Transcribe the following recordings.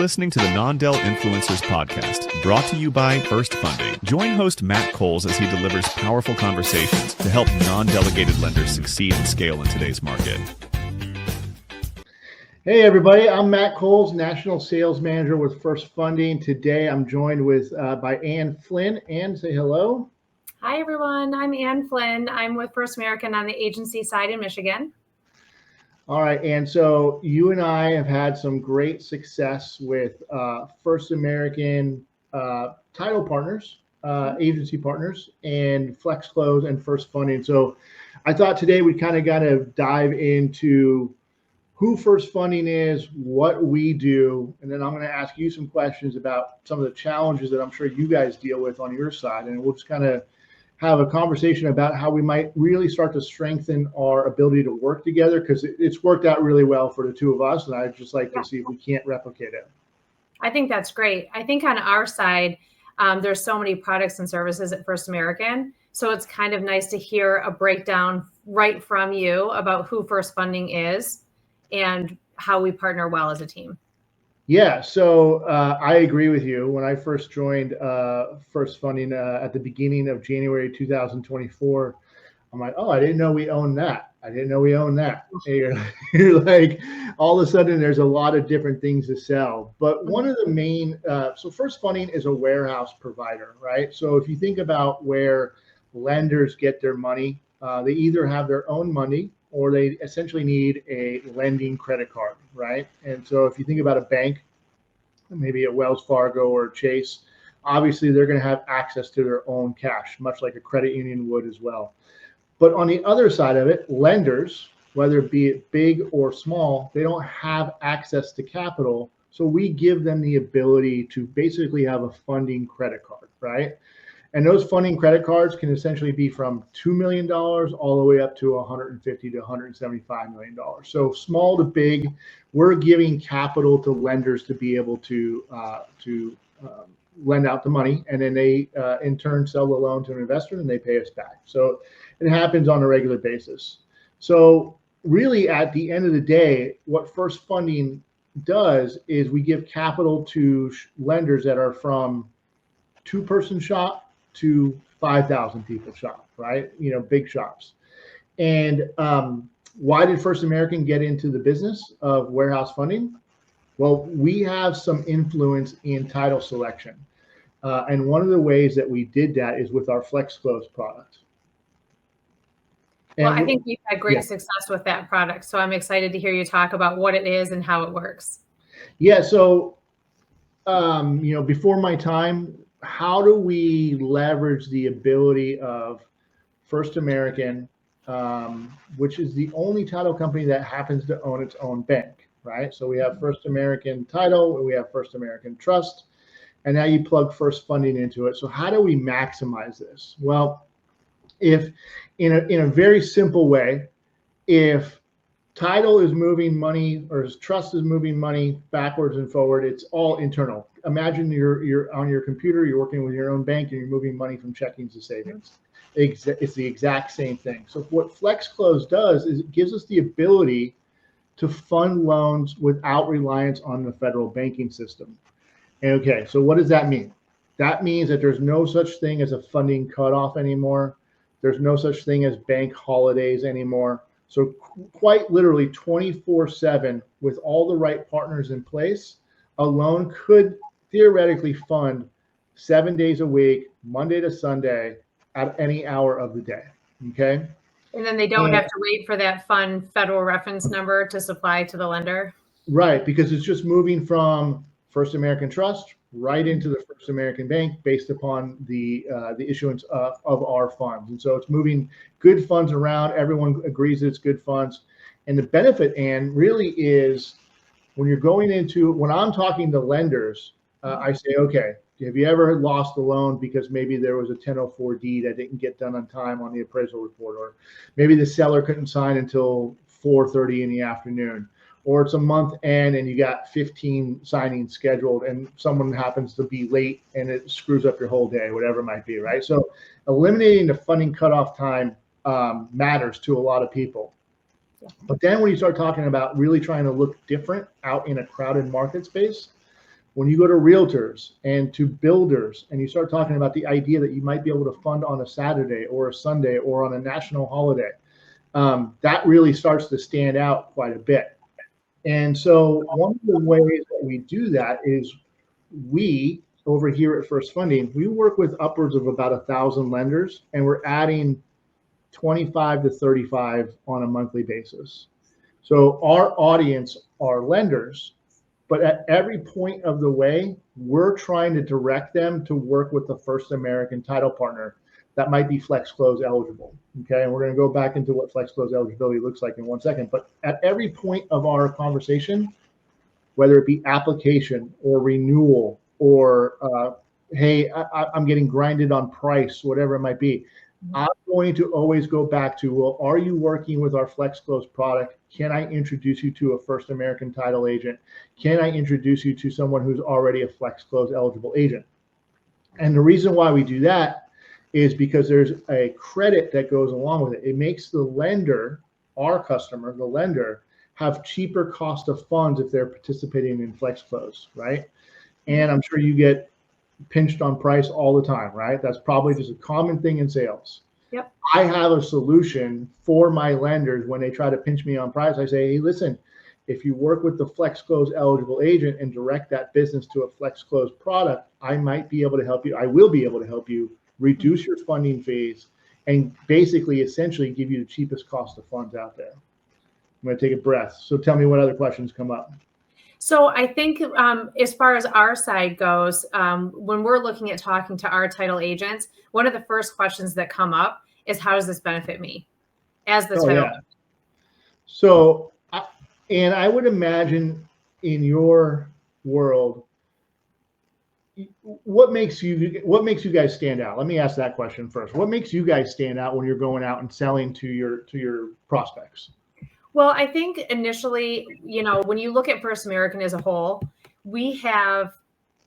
listening to the Non-Del Influencers Podcast, brought to you by First Funding. Join host Matt Coles as he delivers powerful conversations to help non-delegated lenders succeed and scale in today's market. Hey everybody, I'm Matt Coles, National Sales Manager with First Funding. Today I'm joined by Anne Flynn. Anne, say hello. Hi everyone, I'm Anne Flynn. I'm with First American on the agency side in Michigan. All right, and so you and I have had some great success with First American title partners, agency partners, and FlexClose and First Funding. So I thought today we kind of got to dive into who First Funding is, what we do, and then I'm going to ask you some questions about some of the challenges that I'm sure you guys deal with on your side, and we'll just kind of have a conversation about how we might really start to strengthen our ability to work together, because it's worked out really well for the two of us, and I'd just like to see if we can't replicate it. I think that's great. I think on our side, there's so many products and services at First American, so it's kind of nice to hear a breakdown right from you about who First Funding is and how we partner well as a team. Yeah, so I agree with you. When I first joined First Funding at the beginning of January 2024, I'm like, oh, I didn't know we owned that. I didn't know we owned that. And you're like, all of a sudden, there's a lot of different things to sell. But one of the main, so First Funding is a warehouse provider, right? So if you think about where lenders get their money, they either have their own money or they essentially need a lending credit card, right? And so if you think about a bank, maybe a Wells Fargo or Chase, obviously they're going to have access to their own cash, much like a credit union would as well. But on the other side of it, lenders, whether it be big or small, they don't have access to capital. So we give them the ability to basically have a funding credit card, right? And those funding credit cards can essentially be from $2 million all the way up to $150 to $175 million. So small to big, we're giving capital to lenders to be able to lend out the money, and then they in turn sell the loan to an investor and they pay us back. So it happens on a regular basis. So really at the end of the day, what First Funding does is we give capital to lenders that are from two-person shop to 5,000 people shop, right? You know, big shops. And why did First American get into the business of warehouse funding? Well, we have some influence in title selection. And one of the ways that we did that is with our FlexClose product. Well, I think you've had great success with that product. So I'm excited to hear you talk about what it is and how it works. Yeah, so, before my time, how do we leverage the ability of First American, which is the only title company that happens to own its own bank, right? So we have First American Title, and we have First American Trust, and now you plug First Funding into it. So how do we maximize this? Well, if in a very simple way, if title is moving money or trust is moving money backwards and forward, it's all internal. Imagine you're on your computer, you're working with your own bank, and you're moving money from checkings to savings. It's the exact same thing. So what FlexClose does is it gives us the ability to fund loans without reliance on the federal banking system. Okay, so what does that mean? That means that there's no such thing as a funding cutoff anymore. There's no such thing as bank holidays anymore. So quite literally 24/7 with all the right partners in place, a loan could theoretically fund 7 days a week, Monday to Sunday, at any hour of the day. Okay. And then they don't have to wait for that fund federal reference number to supply to the lender. Right, because it's just moving from First American Trust right into the First American Bank based upon the issuance of our funds. And so it's moving good funds around. Everyone agrees that it's good funds. And the benefit, Anne, really is when I'm talking to lenders, I say, okay, have you ever lost a loan because maybe there was a 1004D that didn't get done on time on the appraisal report, or maybe the seller couldn't sign until 4:30 in the afternoon, or it's a month end and you got 15 signings scheduled and someone happens to be late and it screws up your whole day, whatever it might be, right? So eliminating the funding cutoff time matters to a lot of people. But then when you start talking about really trying to look different out in a crowded market space, When you go to realtors and to builders and you start talking about the idea that you might be able to fund on a Saturday or a Sunday or on a national holiday, that really starts to stand out quite a bit. And so one of the ways that we do that is we, over here at First Funding, we work with upwards of about 1,000 lenders, and we're adding 25 to 35 on a monthly basis. So our audience are lenders, but at every point of the way, we're trying to direct them to work with the First American title partner that might be FlexClose eligible. Okay, and we're going to go back into what FlexClose eligibility looks like in 1 second. But at every point of our conversation, whether it be application or renewal or hey, I'm getting grinded on price, whatever it might be, I'm going to always go back to, well, are you working with our FlexClose product? Can I introduce you to a First American title agent? Can I introduce you to someone who's already a FlexClose eligible agent? And the reason why we do that is because there's a credit that goes along with it. It makes the lender, our customer, the lender, have cheaper cost of funds if they're participating in FlexClose, right? And I'm sure you get pinched on price all the time, right? That's probably just a common thing in sales. Yep. I have a solution for my lenders when they try to pinch me on price. I say, hey, listen, if you work with the FlexClose eligible agent and direct that business to a FlexClose product, I might be able to help you. I will be able to help you reduce your funding fees and basically essentially give you the cheapest cost of funds out there. I'm going to take a breath. So tell me what other questions come up. So I think as far as our side goes, when we're looking at talking to our title agents, one of the first questions that come up is, how does this benefit me as the title? Yeah. So, and I would imagine in your world, what makes you guys stand out? Let me ask that question first. What makes you guys stand out when you're going out and selling to your prospects? Well, I think initially, when you look at First American as a whole, we have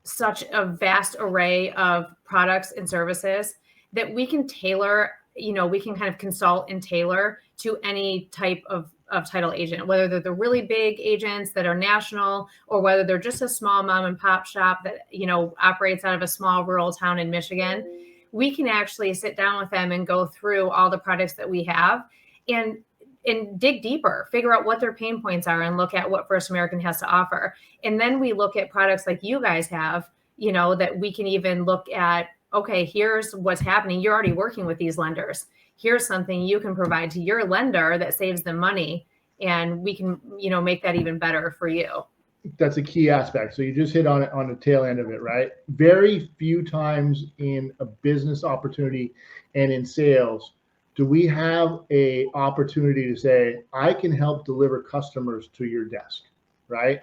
such a vast array of products and services that we can tailor, we can kind of consult and tailor to any type of title agent, whether they're the really big agents that are national or whether they're just a small mom and pop shop that, operates out of a small rural town in Michigan. We can actually sit down with them and go through all the products that we have and dig deeper, figure out what their pain points are and look at what First American has to offer. And then we look at products like you guys have, that we can even look at, okay, here's what's happening. You're already working with these lenders. Here's something you can provide to your lender that saves them money. And we can, make that even better for you. That's a key aspect. So you just hit on it on the tail end of it, right? Very few times in a business opportunity and in sales do we have a opportunity to say, I can help deliver customers to your desk, right?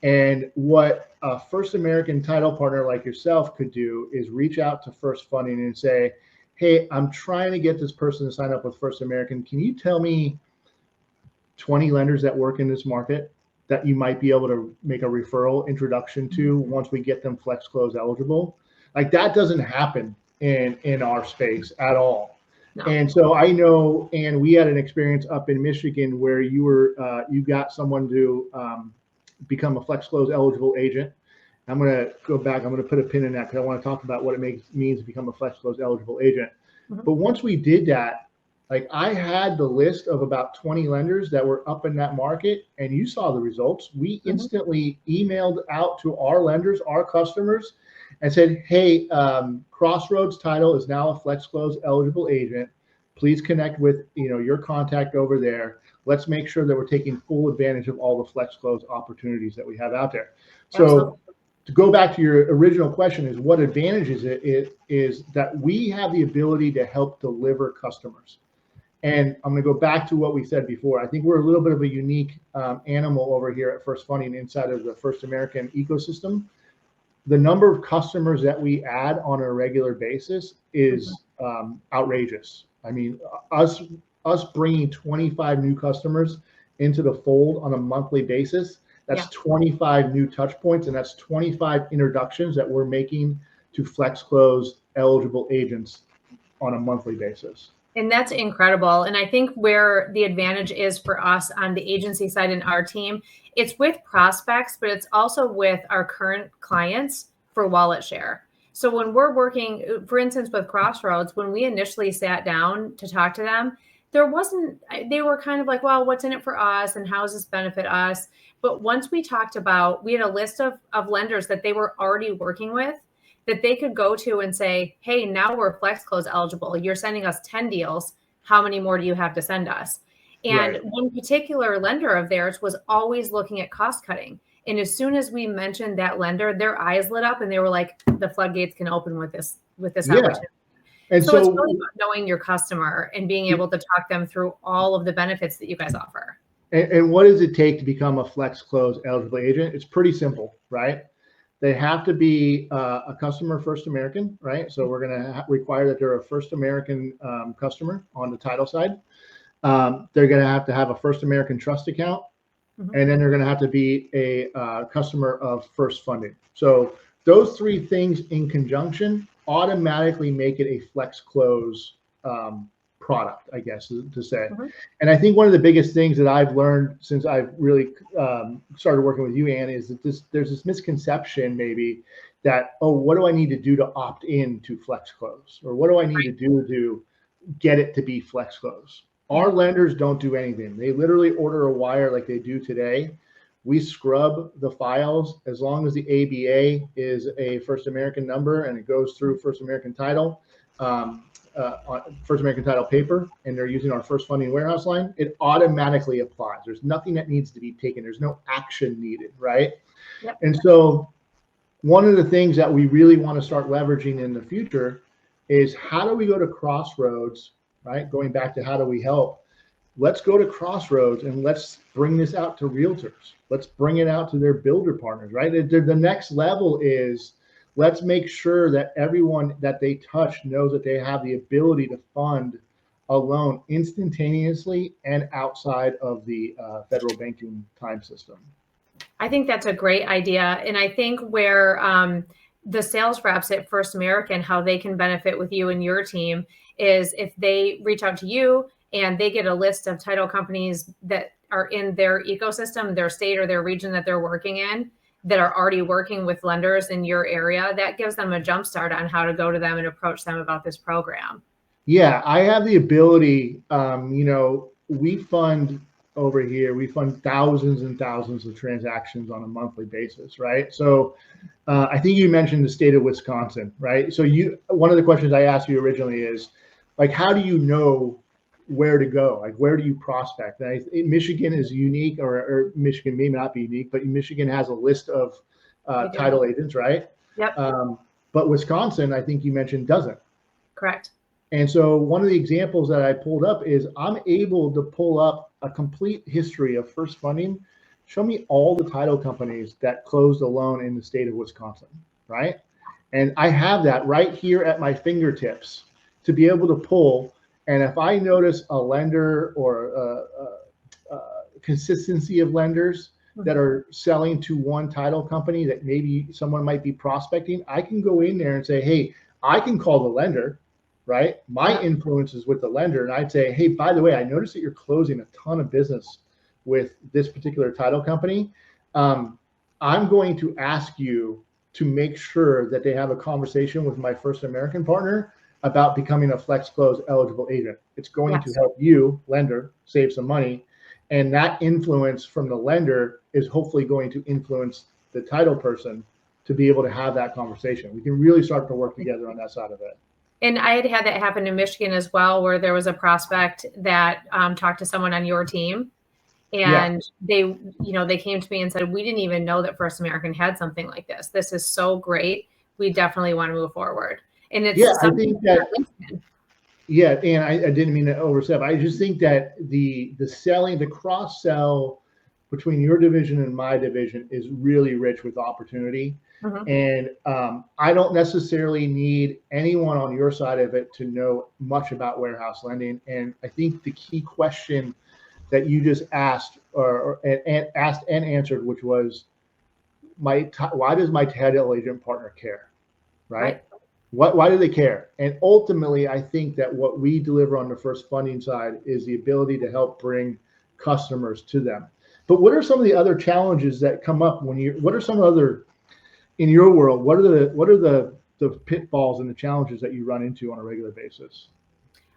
And what a First American title partner like yourself could do is reach out to First Funding and say, hey, I'm trying to get this person to sign up with First American. Can you tell me 20 lenders that work in this market that you might be able to make a referral introduction to once we get them FlexClose eligible? Like, that doesn't happen in our space at all. No. And so I know, and we had an experience up in Michigan where you got someone to become a FlexClose eligible agent. I'm going to go back. I'm going to put a pin in that because I want to talk about what it means to become a FlexClose eligible agent. Mm-hmm. But once we did that, like, I had the list of about 20 lenders that were up in that market, and you saw the results. We instantly emailed out to our lenders, our customers, and said, hey, Crossroads Title is now a FlexClose eligible agent. Please connect with your contact over there. Let's make sure that we're taking full advantage of all the FlexClose opportunities that we have out there. So absolutely. To go back to your original question is what advantages it is that we have the ability to help deliver customers. And I'm going to go back to what we said before. I think we're a little bit of a unique animal over here at First Funding inside of the First American ecosystem. The number of customers that we add on a regular basis is outrageous. I mean, us bringing 25 new customers into the fold on a monthly basis, that's 25 new touch points, and that's 25 introductions that we're making to FlexClose eligible agents on a monthly basis. And that's incredible. And I think where the advantage is for us on the agency side and our team, it's with prospects, but it's also with our current clients for wallet share. So when we're working, for instance, with Crossroads, when we initially sat down to talk to them, they were kind of like, well, what's in it for us and how does this benefit us? But once we talked about, we had a list of lenders that they were already working with that they could go to and say, hey, now we're FlexClose eligible. You're sending us 10 deals. How many more do you have to send us? And one particular lender of theirs was always looking at cost cutting. And as soon as we mentioned that lender, their eyes lit up and they were like, the floodgates can open with this opportunity. And so it's really about knowing your customer and being able to talk them through all of the benefits that you guys offer. And what does it take to become a FlexClose eligible agent? It's pretty simple, right? They have to be a customer First American, right? So we're going to require that they're a First American customer on the title side. They're going to have a First American trust account, and then they're going to have to be a customer of First Funding. So those three things in conjunction automatically make it a FlexClose product, I guess to say. And I think one of the biggest things that I've learned since I've really started working with you, Anne, is that there's this misconception maybe that, oh, what do I need to do to opt in to FlexClose? Or what do I need to do to get it to be FlexClose? Our lenders don't do anything. They literally order a wire like they do today. We scrub the files as long as the ABA is a First American number and it goes through First American Title. First American Title paper, and they're using our First Funding warehouse line, it automatically applies. There's nothing that needs to be taken. There's no action needed, right? And so one of the things that we really want to start leveraging in the future is how do we go to Crossroads, right? Going back to how do we help? Let's go to Crossroads and let's bring this out to realtors. Let's bring it out to their builder partners, right? The next level is let's make sure that everyone that they touch knows that they have the ability to fund a loan instantaneously and outside of the federal banking time system. I think that's a great idea. And I think where the sales reps at First American, how they can benefit with you and your team is if they reach out to you and they get a list of title companies that are in their ecosystem, their state or their region that they're working in, that are already working with lenders in your area, that gives them a jump start on how to go to them and approach them about this program. Yeah, I have the ability, we fund over here, we fund thousands and thousands of transactions on a monthly basis, right? So I think you mentioned the state of Wisconsin, right? So one of the questions I asked you originally is, like, how do you know where to go? Like, where do you prospect? And Michigan is unique, or Michigan may not be unique, but Michigan has a list of title agents, right? Yep. But Wisconsin, I think you mentioned, doesn't. Correct. And so one of the examples that I pulled up is I'm able to pull up a complete history of First Funding. Show me all the title companies that closed a loan in the state of Wisconsin, right? And I have that right here at my fingertips to be able to pull. And if I notice a lender or a consistency of lenders that are selling to one title company that maybe someone might be prospecting, I can go in there and say, hey, I can call the lender, right? My influence is with the lender. And I'd say, hey, by the way, I noticed that you're closing a ton of business with this particular title company. I'm going to ask you to make sure that they have a conversation with my First American partner about becoming a FlexClose eligible agent. It's going to help you, lender, save some money. And that influence from the lender is hopefully going to influence the title person to be able to have that conversation. We can really start to work together on that side of it. And I had that happen in Michigan as well, where there was a prospect that talked to someone on your team. And they came to me and said, we didn't even know that First American had something like this. This is so great. We definitely want to move forward. And it's I think that, and I didn't mean to overstep. I just think that the selling, the cross sell between your division and my division is really rich with opportunity. And I don't necessarily need anyone on your side of it to know much about warehouse lending. And I think the key question that you just asked asked and answered, which was, why does my title agent partner care, right? Why do they care? And ultimately, I think that what we deliver on the first funding side is the ability to help bring customers to them. But what are some of the other challenges that come up what are some other, in your world, what are the pitfalls and the challenges that you run into on a regular basis?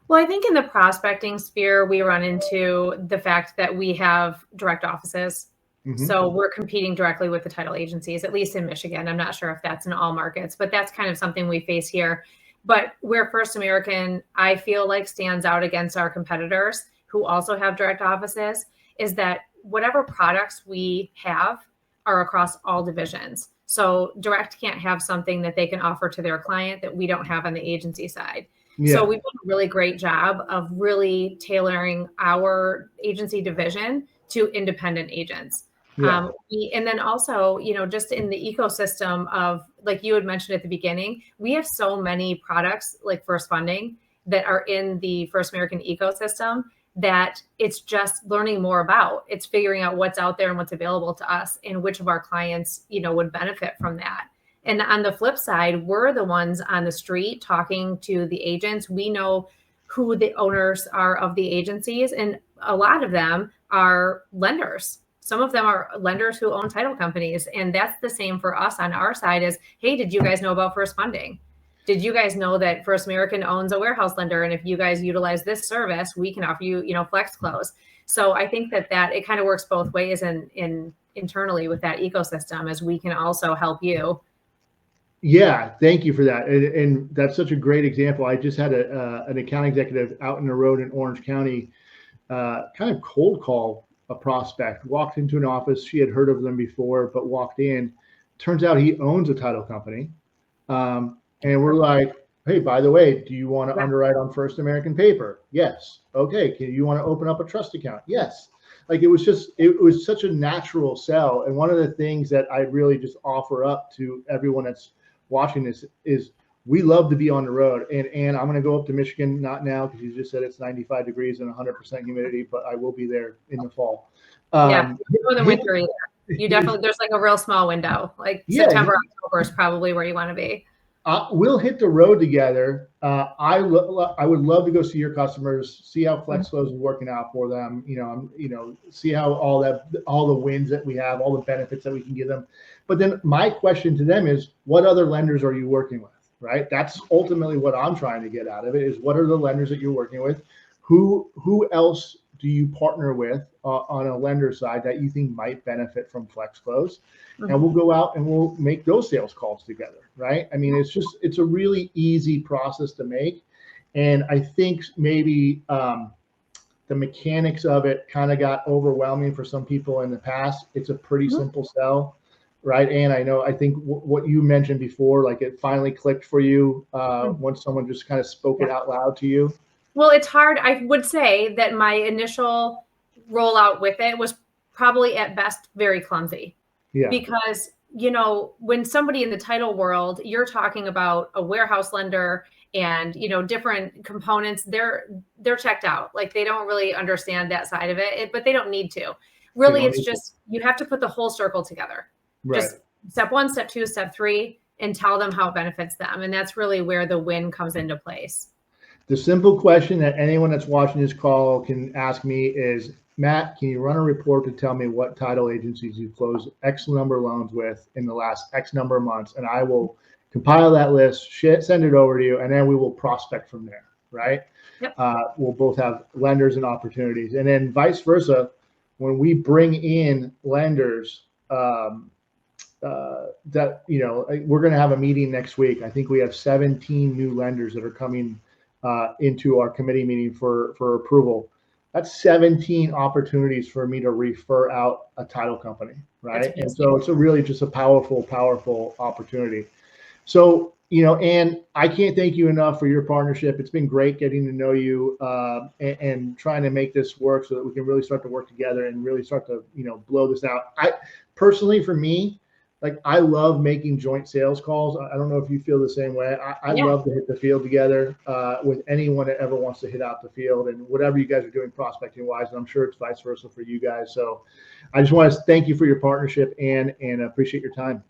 Well, I think in the prospecting sphere, we run into the fact that we have direct offices. Mm-hmm. So we're competing directly with the title agencies, at least in Michigan. I'm not sure if that's in all markets, but that's kind of something we face here. But where First American, I feel like, stands out against our competitors who also have direct offices is that whatever products we have are across all divisions. So direct can't have something that they can offer to their client that we don't have on the agency side. Yeah. So we've done a really great job of really tailoring our agency division to independent agents. Yeah. And then also, just in the ecosystem of, like you had mentioned at the beginning, we have so many products like First Funding that are in the First American ecosystem that it's just learning more about. It's figuring out what's out there and what's available to us and which of our clients, would benefit from that. And on the flip side, we're the ones on the street talking to the agents. We know who the owners are of the agencies, and a lot of them are lenders. Some of them are lenders who own title companies. And that's the same for us on our side is, hey, did you guys know about First Funding? Did you guys know that First American owns a warehouse lender? And if you guys utilize this service, we can offer you, FlexClose. So I think that it kind of works both ways and internally with that ecosystem, as we can also help you. Yeah, thank you for that. And that's such a great example. I just had an account executive out in the road in Orange County, kind of cold call a prospect, walked into an office. She had heard of them before, but walked in. Turns out he owns a title company. And we're like, hey, by the way, do you want to underwrite on First American paper? Yes. Okay. You want to open up a trust account? Yes. Like it was such a natural sell. And one of the things that I really just offer up to everyone that's watching this is we love to be on the road. And I'm going to go up to Michigan, not now, because you just said it's 95 degrees and 100% humidity, but I will be there in the fall. Yeah, more than winter either. You definitely, there's like a real small window, like September, October is probably where you want to be. We'll hit the road together. I would love to go see your customers, see how FlexClose is working out for them. See how all the wins that we have, all the benefits that we can give them. But then my question to them is, what other lenders are you working with? Right? That's ultimately what I'm trying to get out of it. Is what are the lenders that you're working with? Who else do you partner with on a lender side that you think might benefit from FlexClose? And we'll go out and we'll make those sales calls together, right? I mean, it's a really easy process to make. And I think maybe the mechanics of it kind of got overwhelming for some people in the past. It's a pretty simple sell, right? And I think what you mentioned before, like it finally clicked for you once someone just kind of spoke it out loud to you. Well, it's hard. I would say that my initial rollout with it was probably at best very clumsy. Yeah. Because, when somebody in the title world, you're talking about a warehouse lender and, different components, they're checked out. Like they don't really understand that side of it, but they don't need to. Really, it's just, you have to put the whole circle together. Right. Just step 1, step 2, step 3, and tell them how it benefits them. And that's really where the win comes into place. The simple question that anyone that's watching this call can ask me is, Matt, can you run a report to tell me what title agencies you've closed X number of loans with in the last X number of months? And I will compile that list, send it over to you, and then we will prospect from there, right? Yep. We'll both have lenders and opportunities. And then vice versa, when we bring in lenders that, we're going to have a meeting next week. I think we have 17 new lenders that are coming into our committee meeting for approval. That's 17 opportunities for me to refer out a title company, right? And so it's really just a powerful, powerful opportunity. So, Anne, I can't thank you enough for your partnership. It's been great getting to know you and trying to make this work so that we can really start to work together and really start to, blow this out. Personally, for me, like I love making joint sales calls. I don't know if you feel the same way. I love to hit the field together with anyone that ever wants to hit out the field and whatever you guys are doing prospecting wise. And I'm sure it's vice versa for you guys. So I just want to thank you for your partnership and appreciate your time.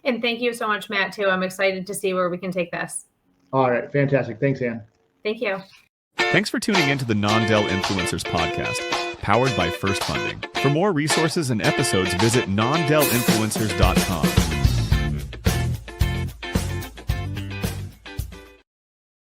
And thank you so much, Matt, too. I'm excited to see where we can take this. All right. Fantastic. Thanks, Anne. Thank you. Thanks for tuning in to the Non-Del Influencers podcast, powered by First Funding. For more resources and episodes, visit nondelinfluencers.com.